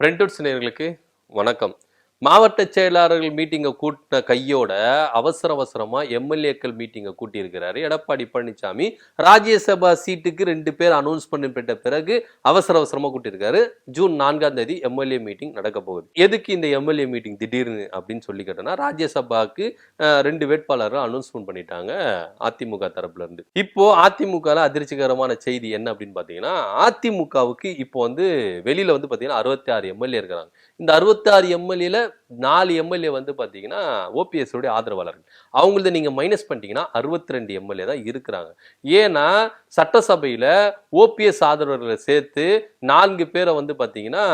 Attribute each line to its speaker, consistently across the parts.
Speaker 1: பிரிண்டவுட்ஸ் நேயர்களுக்கு வணக்கம். மாவட்ட செயலாளர்கள் மீட்டிங்கை கூட்டின கையோட அவசரமா எம்எல்ஏக்கள் மீட்டிங்கை கூட்டியிருக்கிறாரு எடப்பாடி பழனிசாமி. ராஜ்யசபா சீட்டுக்கு 2 பேர் அனௌன்ஸ் பண்ணப்பட்ட பிறகு அவசரமா கூட்டியிருக்காரு. ஜூன் 4ஆம் தேதி எம்எல்ஏ மீட்டிங் நடக்க போகுது. எதுக்கு இந்த எம்எல்ஏ மீட்டிங் திடீர்னு அப்படின்னு சொல்லி கேட்டோம்னா, ராஜ்யசபாவுக்கு 2 வேட்பாளர்கள் அனௌன்ஸ்மெண்ட் பண்ணிட்டாங்க அதிமுக தரப்புல இருந்து. இப்போ அதிமுக அதிர்ச்சிகரமான செய்தி என்ன அப்படின்னு பாத்தீங்கன்னா, அதிமுகவுக்கு இப்போ வெளியில பாத்தீங்கன்னா 66 எம்எல்ஏ இருக்கிறாங்க. இந்த 66 எம்எல்ஏல 4 எம்எல்ஏ பாத்தீங்கன்னா ஓபிஎஸ் உடைய ஆதரவாளர்கள். அவங்களது நீங்க மைனஸ் பண்ணிட்டீங்கன்னா 62 எம்எல்ஏ தான் இருக்கிறாங்க. ஏன்னா சட்டசபையில ஓபிஎஸ் ஆதரவாளர்களை சேர்த்து 4 பேரை பாத்தீங்கன்னா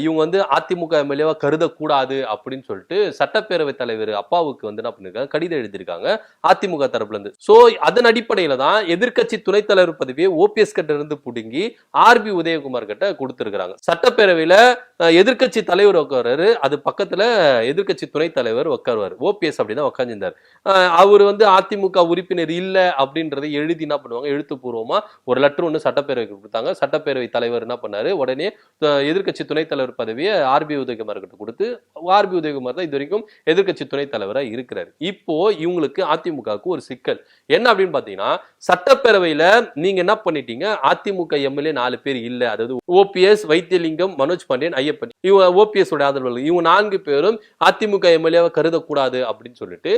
Speaker 1: இவங்க அதிமுக எம்எல்ஏவா கருதக்கூடாது அப்படின்னு சொல்லிட்டு சட்டப்பேரவை தலைவர் அப்பாவுக்கு என்ன பண்ணிருக்காங்க, கடிதம் எழுதியிருக்காங்க அதிமுக தரப்புல இருந்து. சோ அதன் அடிப்படையில தான் எதிர்கட்சி துணைத் தலைவர் பதவியை ஓபிஎஸ் கிட்ட இருந்து புடுங்கி ஆர்பி உதயகுமார் கிட்ட கொடுத்திருக்காங்க. சட்டப்பேரவையில எதிர்கட்சி தலைவர் உட்கார்றாரு, அது பக்கத்துல எதிர்கட்சி துணைத் தலைவர் உட்காருவார். ஓபிஎஸ் அப்படிதான் உட்கார்ந்திருந்தார். அவர் அதிமுக உறுப்பினர் இல்ல அப்படின்றதை எழுதி என்ன பண்ணுவாங்க, எழுத்துப்பூர்வமா ஒரு லெட்டர் ஒன்று சட்டப்பேரவைக்கு கொடுத்தாங்க. சட்டப்பேரவை தலைவர் என்ன பண்ணாரு, உடனே எதிர்கட்சி துணைத் தலைவர் பதவியை ஆர்பி உதயகுமார் கிட்ட கொடுத்து, ஆர்பி உதயகுமார் தான் இது வரைக்கும் எதிர்கட்சி துணைத் தலைவரா இருக்கிறார். இப்போ இவங்களுக்கு அதிமுகவுக்கு ஒரு சிக்கல் என்ன அப்படின்னு பாத்தீங்கன்னா, சட்டப்பேரவையில நீங்க என்ன பண்ணிட்டீங்க, அதிமுக எம்எல்ஏ 4 பேர் இல்ல, அதாவது ஓபிஎஸ், வைத்தியலிங்கம், மனோஜ் பாண்டியன், ஐயப்பன், இவங்க ஓபிஎஸ் உடைய ஆதரவாளர்கள், இவங்க 4 பேரும் அதிமுக எம்எல்ஏவை கருதக்கூடாது அப்படின்னு சொல்லிட்டு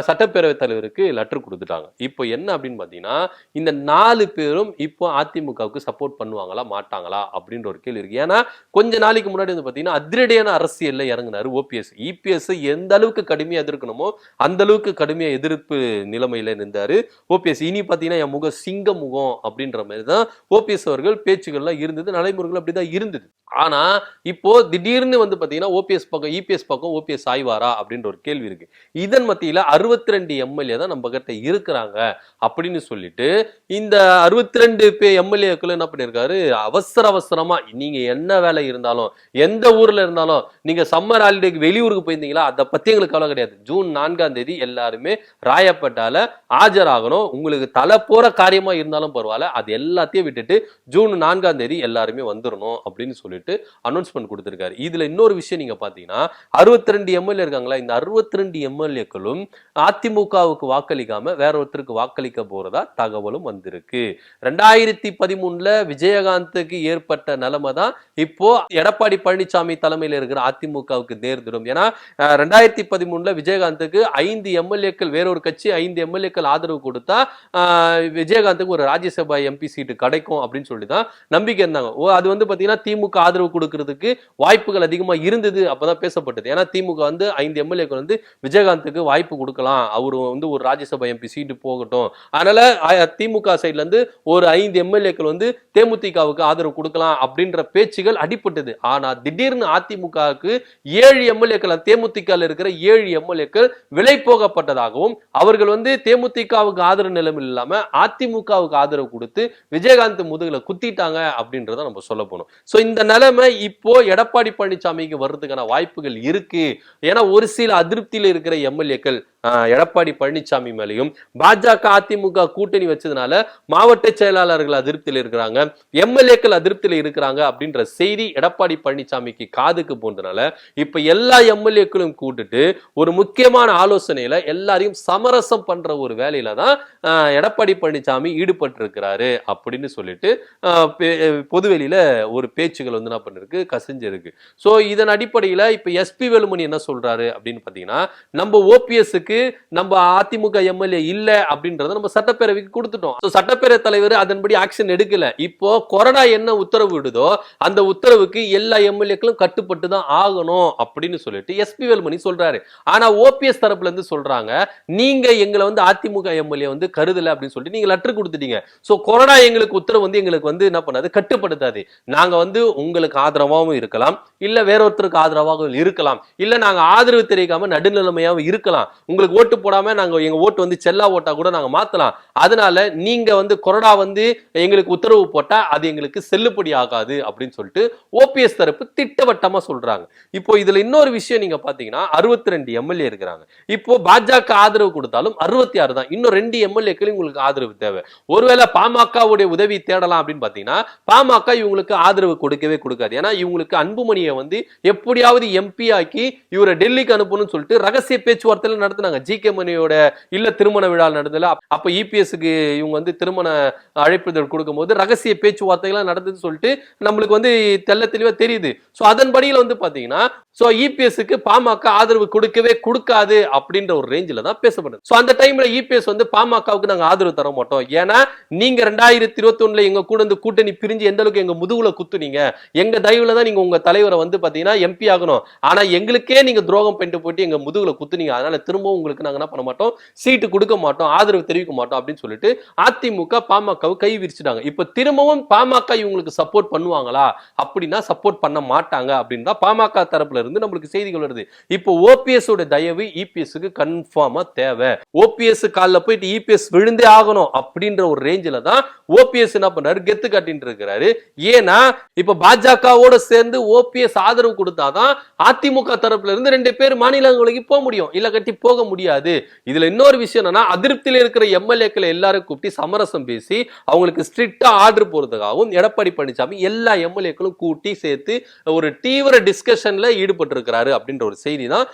Speaker 1: சட்டப்பேரவை தலைவருக்கு லெட்டர் கொடுத்துட்டாங்க. இப்போ என்ன அப்படின்னு பாத்தீங்கன்னா, இந்த 4 பேரும் இப்போ அதிமுகவுக்கு சப்போர்ட் பண்ணுவாங்களா மாட்டாங்களா அப்படின்ற ஒரு கேள்வி இருக்கு. ஏன்னா கொஞ்ச நாளைக்கு முன்னாடி பாத்தீங்கன்னா அதிரடியான அரசியல்ல இறங்கினாரு ஓபிஎஸ். இபிஎஸ் எந்த அளவுக்கு கடுமையா எதிர்க்கணுமோ அந்த அளவுக்கு கடுமையா எதிர்ப்பு நிலைமையில இருந்தாரு ஓபிஎஸ். இனி பாத்தீங்கன்னா என் முகம் சிங்க முகம் அப்படின்ற மாதிரி தான் ஓபிஎஸ் அவர்கள் பேச்சுகள்லாம் இருந்தது, நடைமுறைகள் அப்படிதான் இருந்தது. ஆனா இப்போ திடீர்னு பாத்தீங்கன்னா ஓபிஎஸ் பக்கம் இபிஎஸ் பக்கம் ஓபிஎஸ் ஆய்வாரா அப்படின்ற ஒரு கேள்வி இருக்கு. இதன் மத்தியில 62 எம்எல்ஏ தான் நம்ம கிட்ட இருக்கிறாங்க அப்படின்னு சொல்லிட்டு இந்த 62 எம்எல்ஏக்கள் என்ன பண்ணிருக்காரு, அவசரமா நீங்க என்ன வேலை இருந்தாலும் எந்த ஊர்ல இருந்தாலும், நீங்க சம்மர் ஹாலிடேக்கு வெளியூருக்கு போயிருந்தீங்களா அதை பத்தி எங்களுக்கு கவலை கிடையாது. ஜூன் 4ஆம் தேதி எல்லாருமே ராயப்பேட்டால ஆஜராகணும். உங்களுக்கு தலை போற காரியமா இருந்தாலும் பரவாயில்ல, அது எல்லாத்தையும் விட்டுட்டு ஜூன் 4ஆம் தேதி எல்லாருமே வந்துடணும் அப்படின்னு சொல்லிட்டு அனௌன்ஸ்மெண்ட் கொடுத்திருக்காரு. இதுல இன்னொரு விஷயம் நீங்க பாத்தீங்கன்னா, 62 எம்எல்ஏ இருக்காங்களா, இந்த 62 எம்எல்ஏக்களும் அதிமுகவுக்கு வாக்களிக்காம வேற ஒருத்தருக்கு வாக்களிக்க போறதா தகவலும் வந்திருக்கு. 2013 விஜயகாந்துக்கு ஏற்பட்ட நிலைமை தான் இப்போ எடப்பாடி பழனிசாமி தலைமையில் இருக்கிற அதிமுகவுக்கு நேர்ந்திடும். ஏன்னா 2013 விஜயகாந்துக்கு 5 எம்எல்ஏக்கள், வேறொரு கட்சி 5 எம்எல்ஏக்கள் ஆதரவு கொடுத்தா விஜயகாந்துக்கு ஒரு ராஜ்யசபா எம்பி சீட்டு கிடைக்கும் அப்படின்னு சொல்லி தான் நம்பிக்கை இருந்தாங்க. அது பாத்தீங்கன்னா திமுக ஆதரவு கொடுக்கறதுக்கு வாய்ப்புகள் அதிகமா இருந்தது, அப்பதான் பேசப்பட்டது. ஏன்னா திமுக 5 எம்எல்ஏக்கள் விஜயகாந்துக்கு வாய்ப்பு கொடுக்கலாம், அவரு ஒரு ராஜ்யசபா எம்பி சீட்டு போகட்டும், அதனால திமுக சைட்ல இருந்து ஒரு 5 எம்எல்ஏக்கள் தேமுதிகவுக்கு ஆதரவு கொடுக்கலாம் அப்படின்ற பேச்சுகள் அடிப்பட்டது. ஆனா திடீர்னு அதிமுகவுக்கு 7 எம்எல்ஏக்கள், தேமுதிக இருக்கிற 7 எம்எல்ஏக்கள் விலை போகப்பட்டதாகவும், அவர்கள் தேமுதிகவுக்கு ஆதரவு நிலைமையில் இல்லாம அதிமுகவுக்கு ஆதரவு கொடுத்து விஜயகாந்த் முதுகுல குத்திட்டாங்க அப்படின்றத நம்ம சொல்ல போனோம். சோ இந்த நிலைமை இப்போ எடப்பாடி பழனிசாமிக்கு வர்றதுக்கான வாய்ப்புகள் இருக்கு. ஏன்னா ஒரு சில அதிருப்தியில இருக்கிற எம்எல்ஏக்கள் எடப்பாடி பழனிசாமி மேலையும், பாஜக அதிமுக கூட்டணி வச்சதுனால மாவட்ட செயலாளர்கள் அதிருப்தியில் இருக்கிறாங்க, எம்எல்ஏக்கள் அதிருப்தியில் இருக்கிறாங்க அப்படின்ற செய்தி எடப்பாடி பழனிசாமிக்கு காதுக்கு போனதுனால இப்ப எல்லா எம்எல்ஏக்களும் கூட்டிட்டு ஒரு முக்கியமான ஆலோசனையில எல்லாரையும் சமரசம் பண்ற ஒரு வேலையில தான் எடப்பாடி பழனிசாமி ஈடுபட்டு இருக்கிறாரு அப்படின்னு சொல்லிட்டு பொதுவெளியில ஒரு பேச்சுகள் என்ன பண்ணிருக்கு, கசிஞ்சிருக்கு. சோ இதன் அடிப்படையில இப்ப எஸ்பி வேலுமணி என்ன சொல்றாரு அப்படின்னு பாத்தீங்கன்னா, நம்ம ஓபிஎஸ்க்கு நம்ம அதிமுக எம்எல்ஏ இல்ல அப்படின்றத நம்ம சட்டப்பேரவைக்கு கொடுத்துட்டோம். சட்டப்பேரவை தலைவர் அதன்படி ஆக்ஷன் எடுக்கல. இப்போ கொரோனா என்ன உத்தரவு விடுதோ அந்த உத்தரவுக்கு எல்லா எம்எல்ஏக்களும் கட்டுப்பட்டு தான் ஆகணும் அப்படின்னு சொல்லிட்டு எஸ்பி வேலுமணி சொல்றாரு. ஆனா ஓபிஎஸ் தரப்புல இருந்து சொல்றாங்க, நீங்க எங்களை அதிமுக எம்எல்ஏ கருதல அப்படின்னு சொல்லிட்டு நீங்க லெட்டர் கொடுத்துட்டீங்க. சோ கொரோனா எங்களுக்கு உத்தரவு எங்களுக்கு என்ன பண்ணாது, கட்டுப்படுத்தாது. நாங்க உங்களுக்கு ஆதரவாகவும் இருக்கலாம், இல்ல வேற ஒருத்தருக்கு ஆதரவாகவும் இருக்கலாம், இல்ல நாங்க ஆதரவு தெரிவிக்காம நடுநிலைமையாகவும் இருக்கலாம். உங்களுக்கு ஓட்டு போடாம நாங்க எங்க ஓட்டு வந்து செல்லா ஓட்டா கூட நாங்க மாத்தலாம், அதனால நீங்க வந்து கொறடா வந்து எங்களுக்கு உத்தரவு போட்டா அது எங்களுக்கு செல்லுபடி ஆகாது அப்படின்னு சொல்லிட்டு ஓபிஎஸ் தரப்பு திட்டவட்டமா சொல்றாங்க. இப்போ இதுல இன்னொரு விஷயம் நீங்க பாத்தீங்கன்னா 62 எம்எல்ஏ இருக்கிறாங்க. இப்போ பாஜக ஆதரவு கொடுத்தாலும் 66 தான். இன்னும் 2 எம்எல்ஏக்கள் உங்களுக்கு ஆதரவு தேவை. ஒருவேளை பாமகவுடைய உதவி தேடலாம் அப்படின்னு பாத்தீங்கன்னா பாமக இவங்களுக்கு ஆதரவு கொடுக்கவே கொடுக்காது. ஏன்னா இவங்களுக்கு அன்புமணியை வந்து எப்படியாவது எம்பி ஆக்கி இவரை டெல்லிக்கு அனுப்பணும்னு சொல்லிட்டு ரகசிய பேச்சுவார்த்தை நடத்தினாங்க. ஜி.கே. மணியோட இல்ல திருமண விழா நடந்ததுல அப்ப இபிஎஸ்க்கு இவங்க வந்து திருமண அழைப்புதல் கொடுக்கும்போது ரகசிய பேச்சுவார்த்தைகள் நடந்ததுன்னு சொல்லிட்டு நம்மளுக்கு வந்து தெள்ள தெளிவா தெரியுது. சோ அதன்படியில வந்து பாத்தீங்கன்னா சோ இபிஎஸ்க்கு பாமக ஆதரவு கொடுக்கவே கொடுக்காது அப்படின்ற ஒரு ரேஞ்சில தான் பேசப்படுது. சோ அந்த டைம்ல இபிஎஸ் வந்து பாமகவுக்கு நாங்க ஆதரவு தர மாட்டோம், ஏன்னா நீங்க 2021 எங்க கூட இந்த கூட்டணி பிரிஞ்சு எந்த அளவுக்கு எங்க முதுகுல குத்துனீங்க, எங்க தயவுல தான் நீங்க உங்க தலைவரை வந்து பாத்தீங்கன்னா எம்பி ஆகணும், ஆனா எங்களுக்கே நீங்க துரோகம் பண்ணிட்டு போயிட்டு எங்க முதுகுல குத்துனீங்க, அதனால திரும்பவும் உங்களுக்கு நாங்க என்ன பண்ண மாட்டோம், சீட்டு கொடுக்க மாட்டோம், ஆதரவு தெரிவிக்க மாட்டோம் அப்படின்னு சொல்லிட்டு அதிமுக பாமகவை கை விரிச்சிட்டாங்க. இப்ப திரும்பவும் பாமக இவங்களுக்கு சப்போர்ட் பண்ணுவாங்களா அப்படின்னா சப்போர்ட் பண்ண மாட்டாங்க அப்படின்னு தான் பாமக தரப்புல இருந்து நம்மளுக்கு செய்திகள் வருது. இப்போ ஓபிஎஸ் உடைய தயவு இபிஎஸ்க்கு கன்ஃபார்மா தேவை. ஓபிஎஸ் கால்ல போயிட்டு இபிஎஸ் விழுந்தே ஆகணும் அப்படின்ற ஒரு ரேஞ்சில தான் ஓபிஎஸ் என்ன பண்றாரு, கெத்து காட்டிட்டு இருக்கிறாரு. ஏன்னா இப்ப பாஜகவோட சேர்ந்து ஓபிஎஸ் ஆதரவு கொடுத்தாதான் அதிமுக தரப்புல இருந்து 2 பேர் மாநிலங்களுக்கு போக முடியும், இல்ல கட்டி போக முடியாது. இதுல இன்னொரு விஷயம் என்னன்னா அதிருப்தியில இருக்கிற எம்எல்ஏக்களை எல்லாரும் கூப்பிட்டு சமரசம் பேசி அவங்களுக்கு ஸ்ட்ரிக்டா ஆர்டர் போறதுக்காகவும் எடப்பாடி பழனிசாமி எல்லா எம்எல்ஏக்களும் கூட்டி சேர்த்து ஒரு தீவிர டிஸ்கஷன்ல ஈடுபட்டு இருக்கிறாரு அப்படின்ற ஒரு செய்தி தான்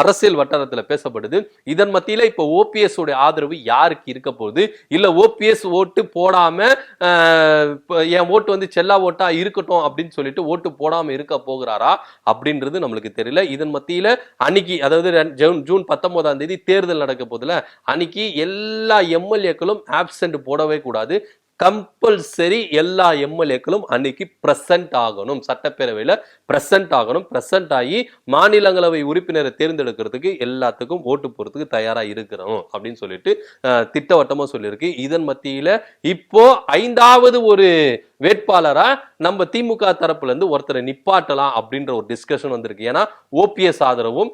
Speaker 1: அரசியல் வட்டாரத்துல பேசப்படுது. இதன் மத்தியில இப்ப ஓபிஎஸ் உடைய ஆதரவு யாருக்கு இருக்க போகுது, இல்ல ஓபிஎஸ் ஓட்டு போடாம என் ஓட்டு வந்து செல்லா ஓட்டா இருக்கட்டும் அப்படின்னு சொல்லிட்டு ஓட்டு போடாம இருக்க போகிறாரா அப்படின்றது நம்மளுக்கு தெரியல. இதன் மத்தியில அன்னைக்கு அதாவது ஜூன் 19ஆம் தேதி தேர்தல் நடக்க போதுல, அன்னைக்கு எல்லா எம்எல்ஏக்களும் ஆப்சென்ட் போடவே கூடாது, கம்பல்சரி எல்லா எம்எல்ஏக்களும் அன்னைக்கு பிரசன்ட் ஆகணும், சட்டப்பேரவையில பிரசன்ட் ஆகணும். பிரசன்ட் ஆகி மாநிலங்களவை உறுப்பினரை தேர்ந்தெடுக்கிறதுக்கு எல்லாத்துக்கும் ஓட்டு போறதுக்கு தயாரா இருக்கிறோம் அப்படின்னு சொல்லிட்டு திட்டவட்டமா சொல்லியிருக்கு. இதன் மத்தியில இப்போ 5வது ஒரு வேட்பாளரா நம்ம திமுக தரப்புல இருந்து ஒருத்தரை நிப்பாட்டலாம் அப்படின்ற ஒரு டிஸ்கஷன் வந்திருக்கு. ஏன்னா ஓபிஎஸ் ஆதரவும்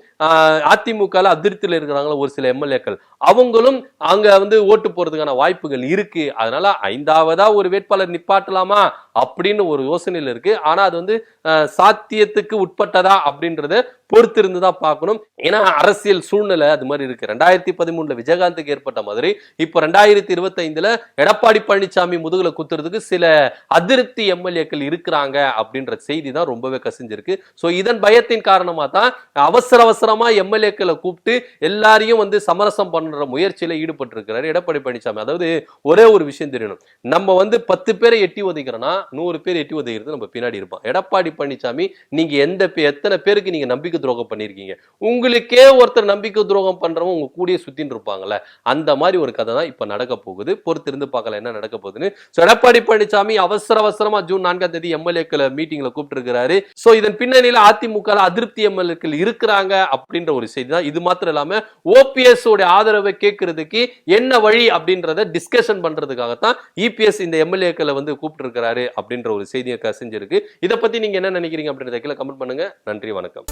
Speaker 1: அதிமுக அதிருப்தியில் இருக்கிறாங்களா ஒரு சில எம்எல்ஏக்கள், அவங்களும் அங்க வந்து ஓட்டு போறதுக்கான வாய்ப்புகள் இருக்கு. அதனால 5வதா ஒரு வேட்பாளர் நிப்பாட்டலாமா அப்படின்னு ஒரு யோசனையில் இருக்கு. ஆனா அது வந்து சாத்தியத்துக்கு உட்பட்டதா அப்படின்றத பொறுத்து இருந்துதான் பார்க்கணும். ஏன்னா அரசியல் சூழ்நிலை அது மாதிரி இருக்கு. 2013 விஜயகாந்துக்கு ஏற்பட்ட மாதிரி இப்ப 2025 எடப்பாடி பழனிசாமி முதுகுல குத்துறதுக்கு சில அதிருப்தி எம்எல்ஏக்கள் இருக்கிறாங்க அப்படின்ற செய்தி தான் ரொம்பவே கசிஞ்சிருக்கு. சோ இதன் பயத்தின் காரணமா தான் அவசரமா எம்எல்ஏக்களை கூப்பிட்டு எல்லாரையும் வந்து சமரசம் பண்ற முயற்சியில ஈடுபட்டு இருக்கிறாரு எடப்பாடி பழனிசாமி. அதாவது ஒரே ஒரு விஷயம் தெரியணும், நம்ம வந்து 10 பேரை எட்டி ஒதுக்கிறோம்னா 100 பேர் எட்டி ஒதுக்கிறது நம்ம பின்னாடி இருப்போம். எடப்பாடி பழனிசாமி நீங்க எத்தனை பேருக்கு நீங்க நம்பிக்கை துரோகம் பண்ணிருக்கீங்க, உங்களுக்கே ஒருத்தர் நம்பிக்கை துரோகம் பண்றவங்க உங்க கூடிய சுத்தின்னு இருப்பாங்கல்ல, அந்த மாதிரி ஒரு கதை தான் இப்ப நடக்க போகுது. பொறுத்திருந்து பார்க்கலாம் என்ன நடக்க போகுதுன்னு. எடப்பாடி பழனிசாமி அவசரமா ஜூன் 4ஆம் தேதி எம்எல்ஏக்களை மீட்டிங்ல கூப்பிட்டு இருக்கிறாரு. சோ இதன் பின்னணியில அதிமுக அதிருப்தி எம்எல்ஏக்கள் இருக்கிறாங்க அப்படின்ற ஒரு செய்தி தான். இது மாத்திரம் இல்லாம ஓபிஎஸ் உடைய ஆதரவை கேட்கறதுக்கு என்ன வழி அப்படின்றத டிஸ்கஷன் பண்றதுக்காகத்தான் இபிஎஸ் இந்த எம்எல்ஏக்களை வந்து கூப்பிட்டு இருக்கிறாரு அப்படின்ற ஒரு செய்தியை கசிஞ்சிருக்கு. இதை பத்தி நீங்க என்ன நினைக்கிறீங்க அப்படின்றத கீழே கமெண்ட் பண்ணுங்க. நன்றி, வணக்கம்.